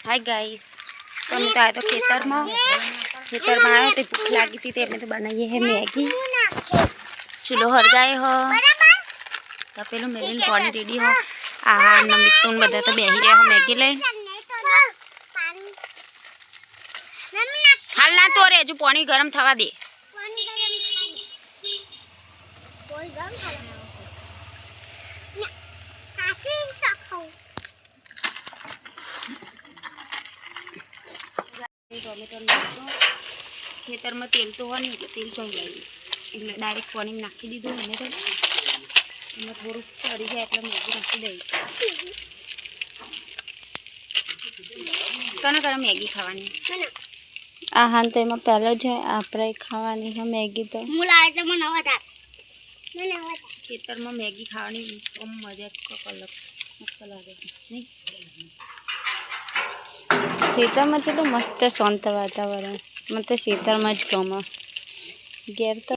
Hi guys, तो हम तो आए तो खेतर में आए तो भूख लगी थी, तो तो बनाइए है मैगी। चूल्हो हर गए हो तो पेलू मेरे पानी रेडी हो आ मितुन बधा तो बेही रहे हो मैगी लई। हाल ना तो रे, हजू पानी गरम थवा दे। टोमेटो खेतर में तेल तो हो नहीं, तेल चढ़ी लाई एट डायरेक्ट पानी में नाखी दीधु मैंने तो थोड़ू चढ़ी जाए एट मैगी नाखी दई। कने करे मैगी खावानी आहान तो एम पहले ज आपरे खावानी है मैगी तो खेतर में मैगी खावानी कम मजा अलग मस्त लगे नहीं। खेतर में चलो मस्त शांत वातावरण मत खेतर में ज गमे घेर तो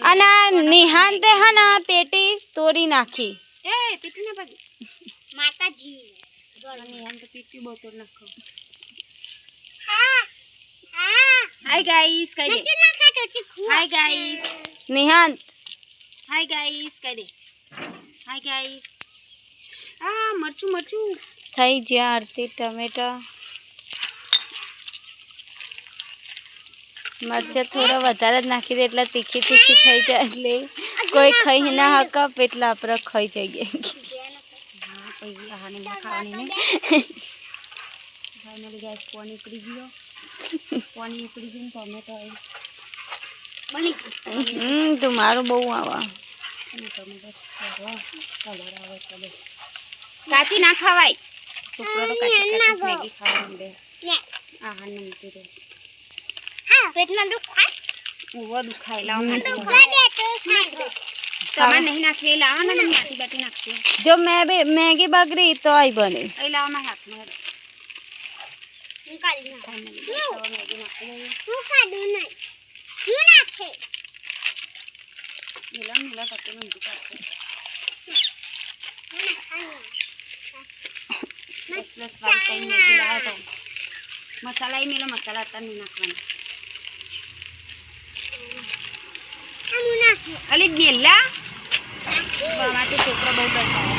आना निहान ते है ना पेटी तोड़ी नाखी ए पेटी ना पगी माता जी निहान तो पेटी बोतल नाखो। हाय गाइस कह दे हाय गाइस निहान हाय गाइस कह दे हाय गाइस। आ मरचू मरचू थई ज्या आरती टमेटा मरचा थोड़ा વધારે જ નાખી દે એટલે તીખી તીખી થઈ જાય એટલે કોઈ ખાઈ ના હક એટલે આપણે ખાઈ જઈએ। હા પછી આને ના ખાવાની ને ફાઇનલી ગેસ પાણી ઉકળી ગયો પાણી ઉકળી ગયું ટમેટો બની ગયું તો મારું બહુ આવા અને ટમેટો કલર આવે કલર કાચી ના ખવાય છોકરો તો કાચી કાચી મેગી ખાવા માંડે આહાર ને મૂકી દે पेट में दुखाए वो दुखाए लाओ दुखा दे तो सामान नहीं नाखे लाओ ना मैं माटी बाटी नाखी जो मैं भी मैगी बगरी तो आई बने ए लाओ मैं हाथ में निकाल ना सब मैगी नाखे तू खा दो नहीं क्यों नाखे मिला मिला करके मैं दुखाते बस वाली कहीं मैगी लाओ तो मसाला ही मिला मसाला तो नहीं नाखवाना अली बेला माटे छोकरा बहुत डरता है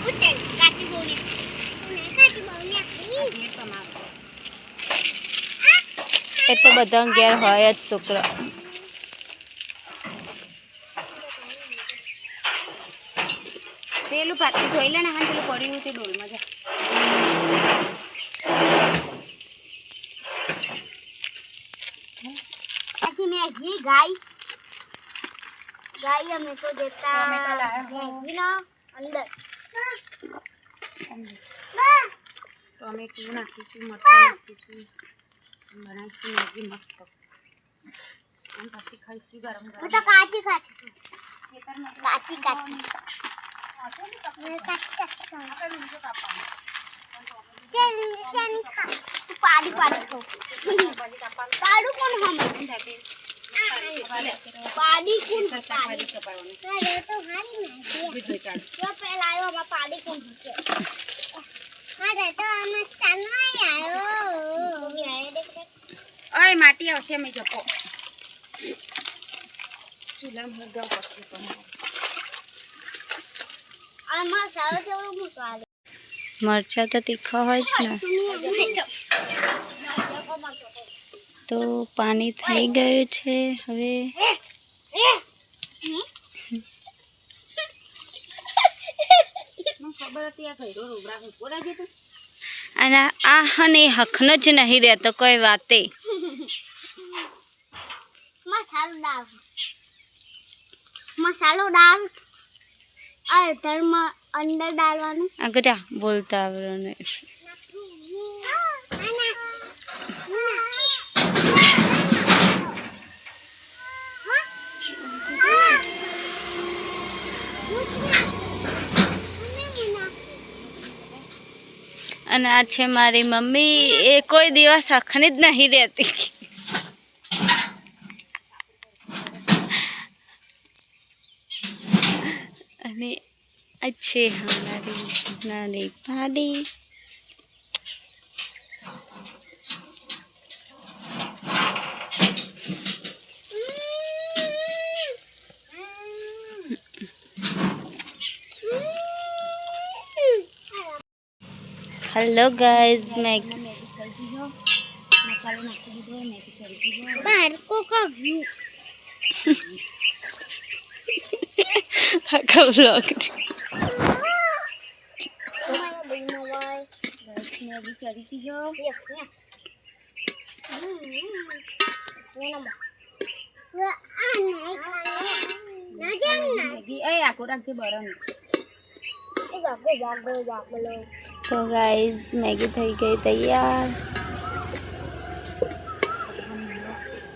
उते काची बोली ये टमाटर ए तो બધા ઘેર હોય જ છોકરા પેલું પાટી ધોઈ લે ને હા પેલું પડ્યું તે ડોલમાં જા मैगी गाय गाय हमें तो देता मैगी ना अंदर टोमेटो नाखीशु मरचा नाखीशु बनाईशु मैगी मस्त हम पासी खाईशु गरम गरम तो काची काची खेतर में काची काची मैं काची काची खाऊं अपन मुझे पापा चल चल खा तू पानी पानी खो पाड़ू कौन हम पानी कौन पानी अरे तो हारी मैगी जो पहले आयो हम पानी कौन अरे तो हम समय आयो मम्मी आए देख देख ओए माटी आवशे मैं जपो चूल्हा में गयो परसे तो आमा सारो सारो मुका मरचा तो तीखा हो ना तो पानी થઈ ગયું છે હવે ખબર હતી આ ઘરો રોબરા ઉપર આજે તો અને આ હને હખનો જ નહીં રહેતો કોઈ વાતે મસાલો ડાળ अंदर डालवानू अगजा बोलता आवरने અને આ છે મારી મમ્મી એ કોઈ દિવસ અખની જ નહીં રહેતી અને अच्छे हमारी नानी भाड़ी हेलो गाइस मैगी मसाला नाखी दीधो मैगी चढ़ी दीधो बाहर को का व्यू का व्लॉग मैगी चढ़ी थी जो मैगी ए आको रख जे बरन तो गाइस मैगी थई गई तैयार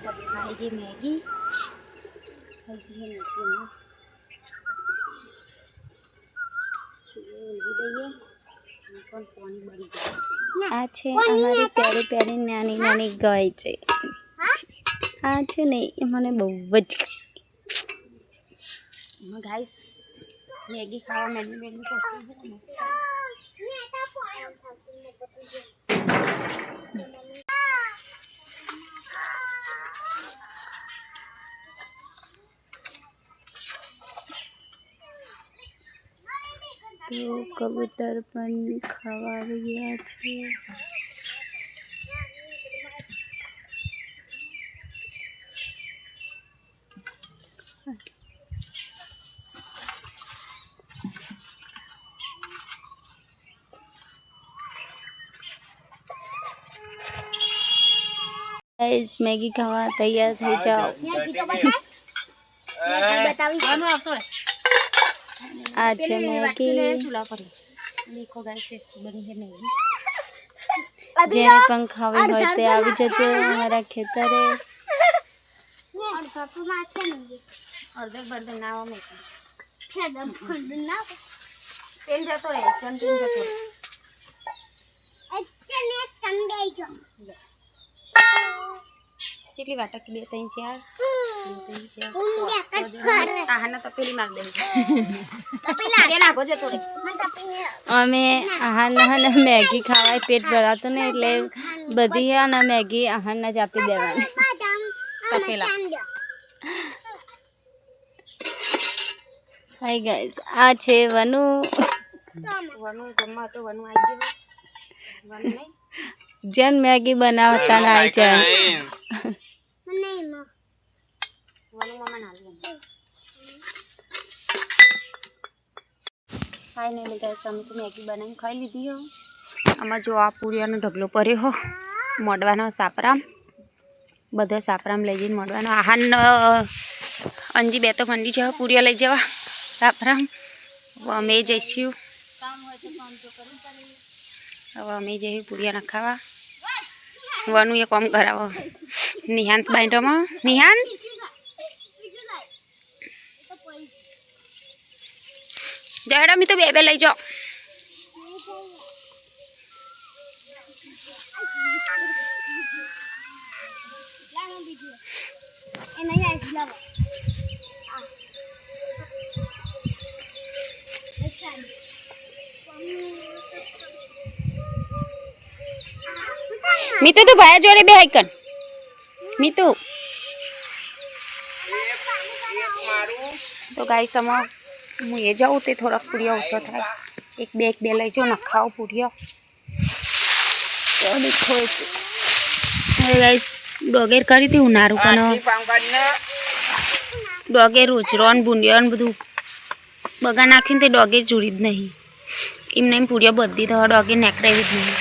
सब खाएंगे मैगी आ छे हमारी प्यारी प्यारी नानी नानी गाय छे आ छे ने मने बहुज गाइस मैगी खावा मैगी मैगी तो कबूतर पण खावा गया छे गाइस मैगी खावा तैयार થઈ જાઓ अच्छा मैगी देखो गाइस ऐसी बनी है मैगी जेने पण खावी होय ते आवी जजो हमारा खेतरे और पापा माथे नहीं अर्धे बर्दे नाव में खेदम खंड ना तेल जतो रे चंचन जतो अच्छा ने संगे जो चेटली वाटा की 2 3 4 आहाना तो पेली मार दे तपेला नाखो जतो रे અમે આહાના મેગી ખાવાય પેટ ભરાતું ને એટલે બધી આના મેગી આહાના જ આપી દેવાની તપેલા હાય ગાઈસ આ છે વનુ વનુ ગમ્મા તો વનુ આવી ગયો વનુ નહીં જેન મેગી બનાવતા ના આવી જાય નહીં માં વનુ મમ્મા ના લે फाइनली गाइस हम तो मैगी बनाई खाई लीधी हो आमा जो आ पूरिया ढगलो पड़े हो मोडवानो सापराम बधा सापराम लई जईने मोडवानो आहान अंजी बे तो मंडी जाओ पूरिया लई जवा सापराम अमे जईशू अब अमे जई पूरिया न खावा वनु ये काम करावो निहांत बाइंडोमा निहांत जहड़ा मी तो बेबे लई जाओ मीतू तो भाया जोड़े बे हाइकन मीतू तो गाइस हम मुझे जाऊँ तो थोड़ा पूरिया ओछो था एक बे लई जाओ न खाओ पूरिया गाइस डोगेर करी थी उनारू पण डोगेर उचरोन बुंदिया बधु बगा नाखीने ते डोगेर जुड़ी ज नहीं एमने पूरिया बधी तो डोगेर नेकड़ावी ज नहीं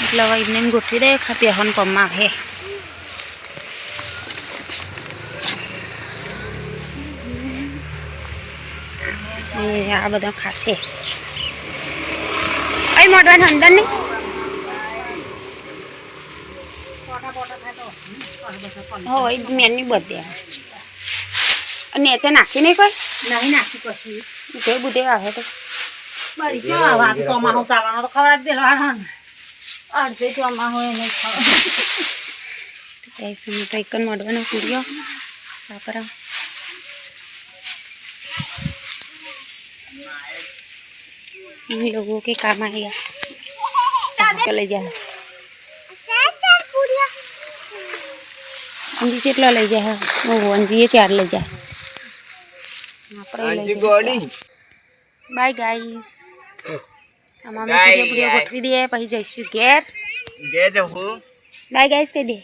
એટલે હવે એમને ગોઠવી દે ખાતી હન પમ્મા હે आ बधा खासे अई मोटवा अंदर नहीं हो मेन्यू बदे नीचे नाखी नहीं कोई नहीं नाखी पछी ते बुदे आवे तो बड़ी जो आवा तो मा हो चालनो तो खबर दे हन अर्धे जो मा हो ने ऐसे में तो एकन मोटवा ना पूरियो सापरा इन लोगों के काम आएगा के ले जा अंजी चेटला ले जा वो अंजी 4 ले जा बाय गाइस हम वीडियो गोठवी दिए પછી જઈશું ઘેર જવું બાય ગાઈસ કહી દે